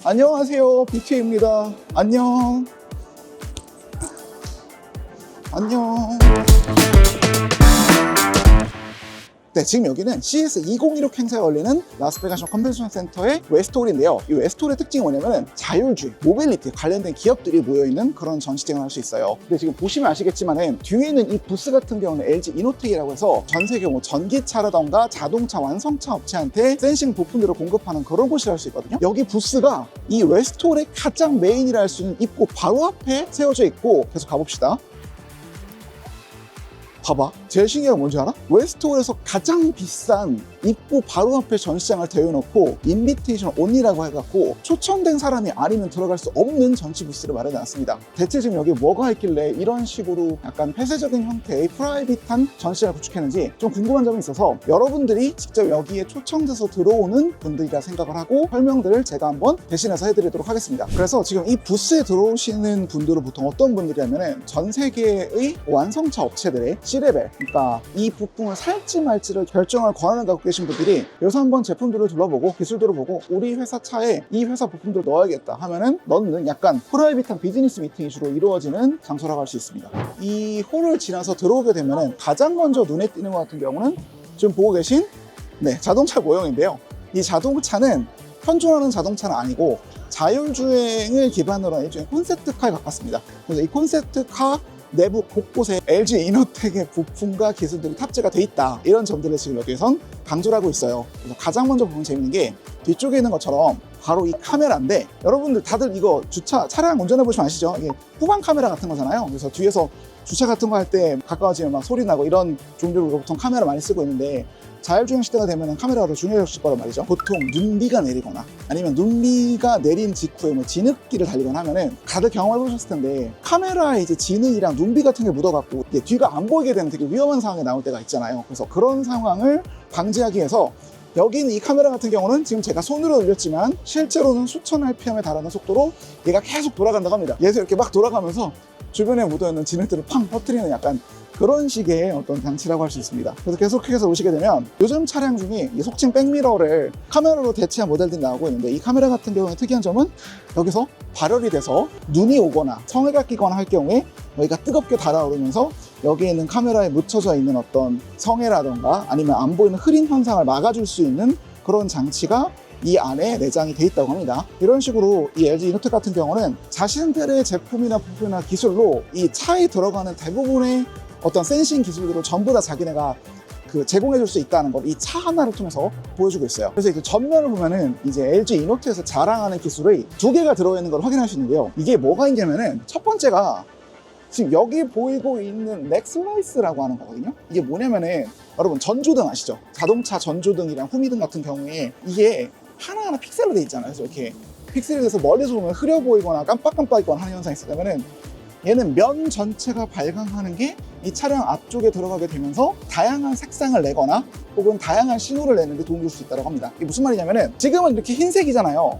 안녕하세요, BK입니다. 안녕. 안녕. 네, 지금 여기는 CS2016 행사에 열리는 라스베가스 컨벤션 센터의 웨스트홀인데요. 이 웨스트홀의 특징이 뭐냐면 자율주의, 모빌리티 관련된 기업들이 모여있는 그런 전시장을 할 수 있어요. 근데 지금 보시면 아시겠지만 뒤에 있는 이 부스 같은 경우는 LG 이노텍이라고 해서 전 세계 전기차라던가 자동차 완성차 업체한테 센싱 부품들을 공급하는 그런 곳이라 할 수 있거든요. 여기 부스가 이 웨스트홀의 가장 메인이라 할 수 있는 입구 바로 앞에 세워져 있고, 계속 가봅시다. 봐봐, 제일 신기한 건 뭔지 알아? 웨스트홀에서 가장 비싼 입구 바로 앞에 전시장을 대여놓고 인비테이션 온리라고 해갖고 초청된 사람이 아니면 들어갈 수 없는 전시 부스를 마련해놨습니다. 대체 지금 여기 뭐가 있길래 이런 식으로 약간 폐쇄적인 형태의 프라이빗한 전시장을 구축했는지 좀 궁금한 점이 있어서 여러분들이 직접 여기에 초청돼서 들어오는 분들이라 생각을 하고 설명들을 제가 한번 대신해서 해드리도록 하겠습니다. 그래서 지금 이 부스에 들어오시는 분들은 보통 어떤 분들이냐면은 전 세계의 완성차 업체들의 C레벨, 그러니까 이 부품을 살지 말지를 결정할 권한을 갖고 계신 분들이 여기서 한번 제품들을 둘러보고 기술들을 보고 우리 회사 차에 이 회사 부품들을 넣어야겠다 하면은 넣는 약간 프라이빗한 비즈니스 미팅이 주로 이루어지는 장소라고 할 수 있습니다. 이 홀을 지나서 들어오게 되면은 가장 먼저 눈에 띄는 것 같은 경우는 지금 보고 계신 자동차 모형인데요. 이 자동차는 현존하는 자동차는 아니고 자율주행을 기반으로 한 일종의 콘셉트카에 가깝습니다. 그래서 이 콘셉트카 내부 곳곳에 LG 이노텍의 부품과 기술들이 탑재가 돼 있다, 이런 점들을 지금 여기에선 강조를 하고 있어요. 그래서 가장 먼저 보면 재밌는 게 뒤쪽에 있는 것처럼 바로 이 카메라인데, 여러분들 다들 이거 차량 운전해 보시면 아시죠? 이게 후방 카메라 같은 거잖아요. 그래서 뒤에서 주차 같은 거 할 때 가까워지면 막 소리 나고 이런 종류로 보통 카메라 많이 쓰고 있는데, 자율주행 시대가 되면 카메라가 더 중요해질 거란 말이죠. 보통 눈비가 내리거나 아니면 눈비가 내린 직후에 뭐 진흙길을 달리거나 하면은 다들 경험해 보셨을 텐데, 카메라에 이제 진흙이랑 눈비 같은 게 묻어갖고 이게 뒤가 안 보이게 되면 되게 위험한 상황이 나올 때가 있잖아요. 그래서 그런 상황을 방지하기 위해서 여기 있는 이 카메라 같은 경우는 지금 제가 손으로 올렸지만 실제로는 수천 rpm에 달하는 속도로 얘가 계속 돌아간다고 합니다. 얘에서 이렇게 막 돌아가면서 주변에 묻어있는 진흙들을 팡 터뜨리는 약간 그런 식의 어떤 장치라고 할 수 있습니다. 그래서 계속해서 오시게 되면 요즘 차량 중에 이 속칭 백미러를 카메라로 대체한 모델들이 나오고 있는데, 이 카메라 같은 경우에 특이한 점은 여기서 발열이 돼서 눈이 오거나 성에가 끼거나 할 경우에 여기가 뜨겁게 달아오르면서 여기에 있는 카메라에 묻혀져 있는 어떤 성에라던가 아니면 안 보이는 흐린 현상을 막아줄 수 있는 그런 장치가 이 안에 내장이 돼 있다고 합니다. 이런 식으로 이 LG 이노텍 같은 경우는 자신들의 제품이나 부품이나 기술로 이 차에 들어가는 대부분의 어떤 센싱 기술들을 전부 다 자기네가 제공해 줄 수 있다는 걸 이 차 하나를 통해서 보여주고 있어요. 그래서 이제 전면을 보면은 이제 LG 이노텍에서 자랑하는 기술이 2개가 들어있는 걸 확인할 수 있는데요. 이게 뭐가 있냐면은 첫 번째가 지금 여기 보이고 있는 넥슬라이스라고 하는 거거든요. 이게 뭐냐면은 여러분 전조등 아시죠? 자동차 전조등이랑 후미등 같은 경우에 이게 하나하나 픽셀로 돼 있잖아요. 그래서 이렇게 픽셀이 돼서 멀리서 보면 흐려 보이거나 깜빡깜빡이거나 하는 현상이 있다면은 얘는 면 전체가 발광하는 게 이 차량 앞쪽에 들어가게 되면서 다양한 색상을 내거나 혹은 다양한 신호를 내는 데 도움이 될 수 있다고 합니다. 이게 무슨 말이냐면은 지금은 이렇게 흰색이잖아요.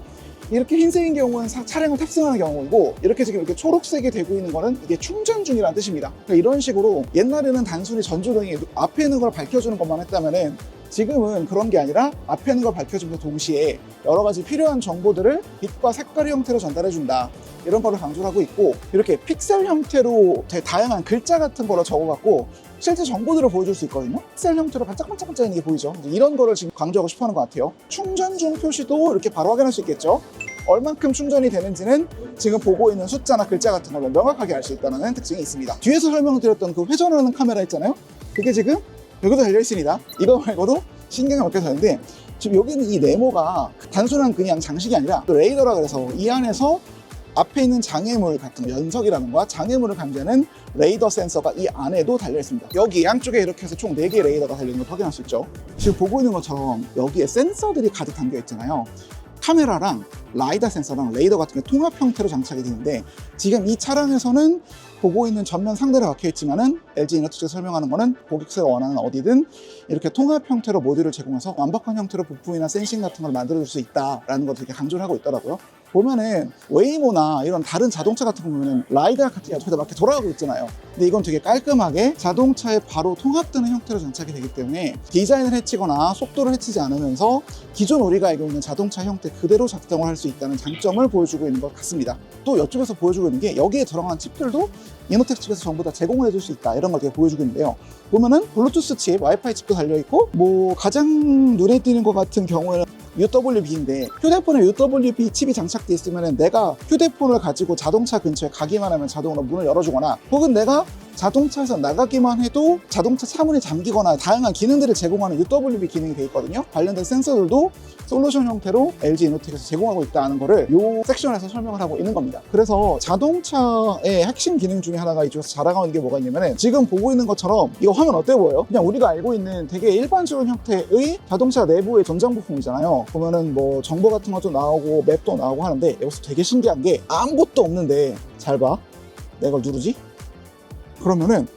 이렇게 흰색인 경우는 차량을 탑승하는 경우이고, 이렇게 지금 이렇게 초록색이 되고 있는 거는 이게 충전 중이라는 뜻입니다. 그러니까 이런 식으로 옛날에는 단순히 전조등이 앞에 있는 걸 밝혀주는 것만 했다면은 지금은 그런 게 아니라 앞에 있는 걸 밝혀주면서 동시에 여러 가지 필요한 정보들을 빛과 색깔의 형태로 전달해준다, 이런 거를 강조를 하고 있고, 이렇게 픽셀 형태로 다양한 글자 같은 거를 적어갖고 실제 정보들을 보여줄 수 있거든요. 픽셀 형태로 반짝반짝반짝 있는 게 보이죠. 이런 거를 지금 강조하고 싶어 하는 것 같아요. 충전 중 표시도 이렇게 바로 확인할 수 있겠죠. 얼만큼 충전이 되는지는 지금 보고 있는 숫자나 글자 같은 걸로 명확하게 알 수 있다는 특징이 있습니다. 뒤에서 설명드렸던 그 회전하는 카메라 있잖아요. 그게 지금 여기도 달려 있습니다. 이거 말고도 신경이 몇 개 더 있는데, 지금 여기는 이 네모가 단순한 그냥 장식이 아니라 레이더라 그래서 이 안에서 앞에 있는 장애물 같은 연석이라든가 장애물을 감지하는 레이더 센서가 이 안에도 달려 있습니다. 여기 양쪽에 이렇게 해서 총 4개의 레이더가 달려 있는 걸 확인할 수 있죠. 지금 보고 있는 것처럼 여기에 센서들이 가득 담겨 있잖아요. 카메라랑 라이다 센서랑 레이더 같은 게 통합 형태로 장착이 되는데, 지금 이 차량에서는 보고 있는 전면 상대로 박혀 있지만은 LG 이노텍에서 설명하는 거는 고객사가 원하는 어디든 이렇게 통합 형태로 모듈을 제공해서 완벽한 형태로 부품이나 센싱 같은 걸 만들어줄 수 있다라는 걸 되게 강조를 하고 있더라고요. 보면은 웨이모나 이런 다른 자동차 같은 거 보면은 라이다 같은 게 앞에다 막 이렇게 돌아가고 있잖아요. 근데 이건 되게 깔끔하게 자동차에 바로 통합되는 형태로 장착이 되기 때문에 디자인을 해치거나 속도를 해치지 않으면서 기존 우리가 알고 있는 자동차 형태 그대로 작동을 할 수 수 있다는 장점을 보여주고 있는 것 같습니다. 또 이쪽에서 보여주고 있는 게 여기에 들어간 칩들도 이노텍 측에서 전부 다 제공을 해줄 수 있다, 이런 걸 되게 보여주고 있는데요. 보면은 블루투스 칩, 와이파이 칩도 달려있고, 뭐 가장 눈에 띄는 것 같은 경우에는 UWB인데, 휴대폰에 UWB 칩이 장착되어 있으면 내가 휴대폰을 가지고 자동차 근처에 가기만 하면 자동으로 문을 열어주거나, 혹은 내가 자동차에서 나가기만 해도 자동차 차문이 잠기거나 다양한 기능들을 제공하는 UWB 기능이 되어 있거든요. 관련된 센서들도 솔루션 형태로 LG 이노텍에서 제공하고 있다는 거를 이 섹션에서 설명을 하고 있는 겁니다. 그래서 자동차의 핵심 기능 중에 하나가 이쪽에서 자랑하는 게 뭐가 있냐면은, 지금 보고 있는 것처럼 이거 화면 어때 보여요? 그냥 우리가 알고 있는 되게 일반적인 형태의 자동차 내부의 전장 부품이잖아요. 보면은 뭐 정보 같은 것도 나오고 맵도 나오고 하는데, 여기서 되게 신기한 게 아무것도 없는데, 잘 봐, 내가 누르지? 그러면은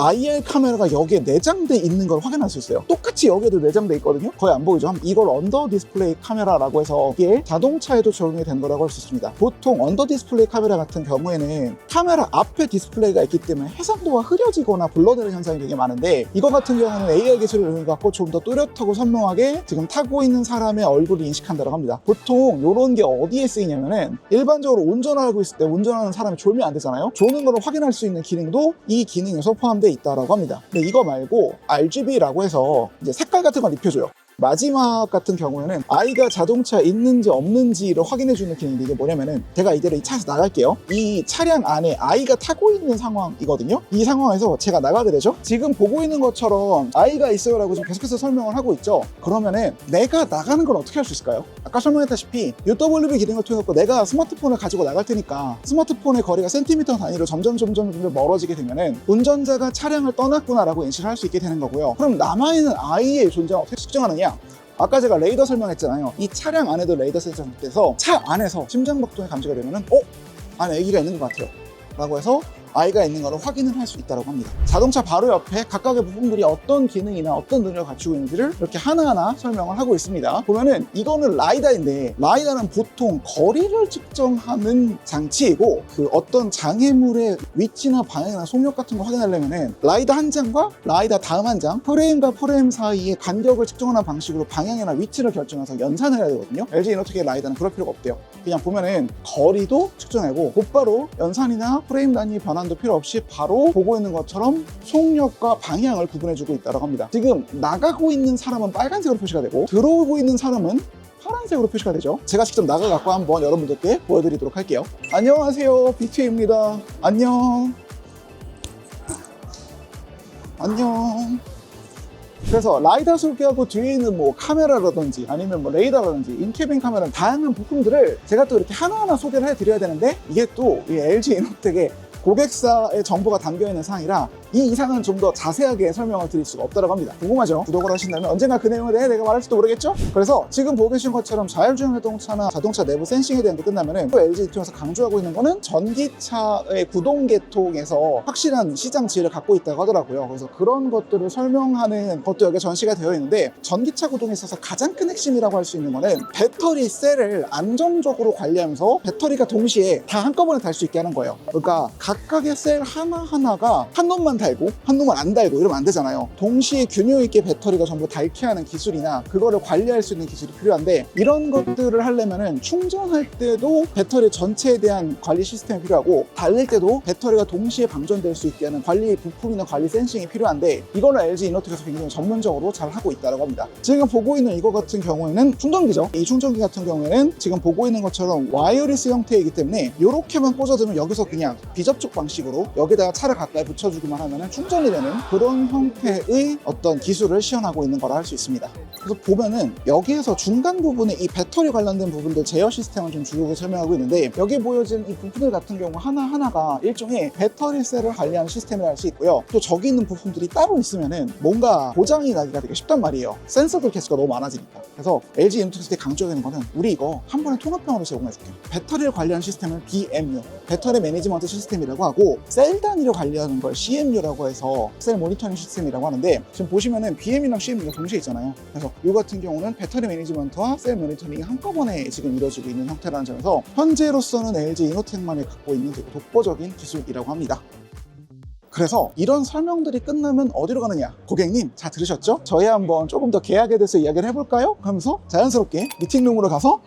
IR 카메라가 여기에 내장돼 있는 걸 확인할 수 있어요. 똑같이 여기에도 내장돼 있거든요. 거의 안 보이죠? 이걸 언더 디스플레이 카메라라고 해서 이게 자동차에도 적용이 된 거라고 할 수 있습니다. 보통 언더 디스플레이 카메라 같은 경우에는 카메라 앞에 디스플레이가 있기 때문에 해상도가 흐려지거나 블러드는 현상이 되게 많은데, 이거 같은 경우는 AR 기술을 이용해서 좀 더 뚜렷하고 선명하게 지금 타고 있는 사람의 얼굴을 인식한다고 합니다. 보통 이런 게 어디에 쓰이냐면은, 일반적으로 운전을 하고 있을 때 운전하는 사람이 졸면 안 되잖아요. 조는 걸 확인할 수 있는 기능도 이 기능에서 포함되어 있다고 합니다. 근데 이거 말고 RGB라고 해서 이제 색깔 같은 걸 입혀줘요. 마지막 같은 경우에는 아이가 자동차에 있는지 없는지를 확인해주는 기능인데, 이게 뭐냐면은, 제가 이대로 이 차에서 나갈게요. 이 차량 안에 아이가 타고 있는 상황이거든요. 이 상황에서 제가 나가게 되죠. 지금 보고 있는 것처럼 아이가 있어요 라고 지금 계속해서 설명을 하고 있죠. 그러면은 내가 나가는 걸 어떻게 할 수 있을까요? 아까 설명했다시피 UWB 기능을 통해서 내가 스마트폰을 가지고 나갈 테니까, 스마트폰의 거리가 센티미터 단위로 점점 멀어지게 되면은 운전자가 차량을 떠났구나 라고 인식을 할 수 있게 되는 거고요. 그럼 남아있는 아이의 존재를 어떻게 측정하느냐? 아까 제가 레이더 설명했잖아요. 이 차량 안에도 레이더 센서가 설치돼서 차 안에서 심장박동이 감지가 되면은 안에 아기가 있는 것 같아요 라고 해서 아이가 있는 것을 확인을 할 수 있다고 합니다. 자동차 바로 옆에 각각의 부품들이 어떤 기능이나 어떤 능력을 갖추고 있는지를 이렇게 하나하나 설명을 하고 있습니다. 보면은 이거는 라이다인데, 라이다는 보통 거리를 측정하는 장치이고, 그 어떤 장애물의 위치나 방향이나 속력 같은 거 확인하려면은 라이다 한 장과 라이다 다음 한 장, 프레임과 프레임 사이의 간격을 측정하는 방식으로 방향이나 위치를 결정해서 연산을 해야 되거든요. LG 이노텍의 라이다는 그럴 필요가 없대요. 그냥 보면은 거리도 측정하고 곧바로 연산이나 프레임 단위 변환도 필요 없이 바로 보고 있는 것처럼 속력과 방향을 구분해주고 있다고 합니다. 지금 나가고 있는 사람은 빨간색으로 표시가 되고, 들어오고 있는 사람은 파란색으로 표시가 되죠. 제가 직접 나가갖고 한번 여러분들께 보여드리도록 할게요. 안녕하세요, BTA입니다. 안녕. 그래서 라이다 소개하고 뒤에 있는 뭐 카메라라든지 아니면 뭐 레이더라든지 인캐빈 카메라, 다양한 부품들을 제가 또 이렇게 하나하나 소개를 해드려야 되는데, 이게 또 이 LG 이노텍의 고객사의 정보가 담겨있는 사항이라 이 이상은 좀 더 자세하게 설명을 드릴 수가 없다고 합니다. 궁금하죠? 구독을 하신다면 언젠가 그 내용에 대해 내가 말할지도 모르겠죠? 그래서 지금 보고 계신 것처럼 자율주행 자동차나 자동차 내부 센싱에 대한 게 끝나면은, 또 LG 이노텍에서 강조하고 있는 거는 전기차의 구동계통에서 확실한 시장 지위를 갖고 있다고 하더라고요. 그래서 그런 것들을 설명하는 것도 여기 전시가 되어 있는데, 전기차 구동에 있어서 가장 큰 핵심이라고 할 수 있는 거는 배터리 셀을 안정적으로 관리하면서 배터리가 동시에 다 한꺼번에 달 수 있게 하는 거예요. 그러니까 각각의 셀 하나하나가 한 놈만 달고 한 놈만 안 달고 이러면 안 되잖아요. 동시에 균형 있게 배터리가 전부 닳게 하는 기술이나 그거를 관리할 수 있는 기술이 필요한데, 이런 것들을 하려면은 충전할 때도 배터리 전체에 대한 관리 시스템이 필요하고, 달릴 때도 배터리가 동시에 방전될 수 있게 하는 관리 부품이나 관리 센싱이 필요한데, 이거는 LG 이노텍에서 굉장히 전문적으로 잘 하고 있다고 합니다. 지금 보고 있는 이거 같은 경우에는 충전기죠. 이 충전기 같은 경우에는 지금 보고 있는 것처럼 와이어리스 형태이기 때문에 이렇게만 꽂아두면 여기서 그냥 비접촉 방식으로 여기다가 차를 가까이 붙여주기만 하면 충전이 되는 그런 형태의 어떤 기술을 시연하고 있는 거라 할 수 있습니다. 그래서 보면은 여기에서 중간 부분에 이 배터리 관련된 부분들 제어 시스템을 좀 주로 설명하고 있는데, 여기 보여진 이 부품들 같은 경우 하나하나가 일종의 배터리 셀을 관리하는 시스템이라 할 수 있고요. 또 저기 있는 부품들이 따로 있으면은 뭔가 고장이 나기가 되게 쉽단 말이에요. 센서들 개수가 너무 많아지니까. 그래서 LG 이노텍에서 강조하는 거는, 우리 이거 한 번에 통합형으로 제공해줄게. 배터리를 관리하는 시스템은 BMU, 배터리 매니지먼트 시스템이라고 하고, 셀 단위로 관리하는 걸 CMU라고 해서 셀 모니터링 시스템이라고 하는데, 지금 보시면은 BM이랑 CMU가 동시에 있잖아요. 그래서 이 같은 경우는 배터리 매니지먼트와 셀 모니터링이 한꺼번에 지금 이루어지고 있는 형태라는 점에서 현재로서는 LG 이노텍만이 갖고 있는 되게 독보적인 기술이라고 합니다. 그래서 이런 설명들이 끝나면 어디로 가느냐? 고객님, 잘 들으셨죠? 저희 한번 조금 더 계약에 대해서 이야기를 해볼까요? 하면서 자연스럽게 미팅룸으로 가서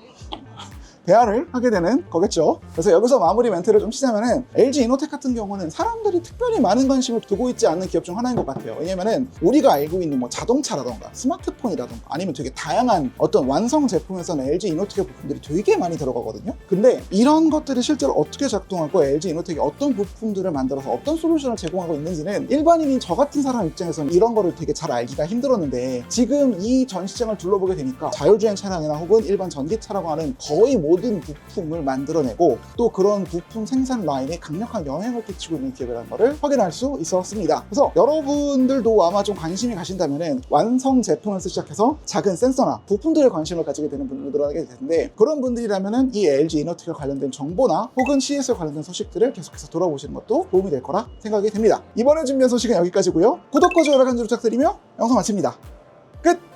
대화를 하게 되는 거겠죠. 그래서 여기서 마무리 멘트를 좀 치자면은 LG 이노텍 같은 경우는 사람들이 특별히 많은 관심을 두고 있지 않는 기업 중 하나인 것 같아요. 왜냐면은 우리가 알고 있는 뭐 자동차라던가 스마트폰이라던가 아니면 되게 다양한 어떤 완성 제품에서는 LG 이노텍의 부품들이 되게 많이 들어가거든요. 근데 이런 것들이 실제로 어떻게 작동하고 LG 이노텍이 어떤 부품들을 만들어서 어떤 솔루션을 제공하고 있는지는 일반인인 저 같은 사람 입장에서는 이런 거를 되게 잘 알기가 힘들었는데, 지금 이 전시장을 둘러보게 되니까 자율주행 차량이나 혹은 일반 전기차라고 하는 거의 모든 부품을 만들어내고 또 그런 부품 생산 라인에 강력한 영향을 끼치고 있는 기업이라는 것을 확인할 수 있었습니다. 그래서 여러분들도 아마 좀 관심이 가신다면은 완성 제품에서 시작해서 작은 센서나 부품들에 관심을 가지게 되는 분들이 늘어나게 될 텐데, 그런 분들이라면은 이 LG 이노텍과 관련된 정보나 혹은 CES와 관련된 소식들을 계속해서 돌아보시는 것도 도움이 될 거라 생각이 됩니다. 이번에 준비한 소식은 여기까지고요. 구독과 좋아요 간절히 부탁드리며 영상 마칩니다. 끝!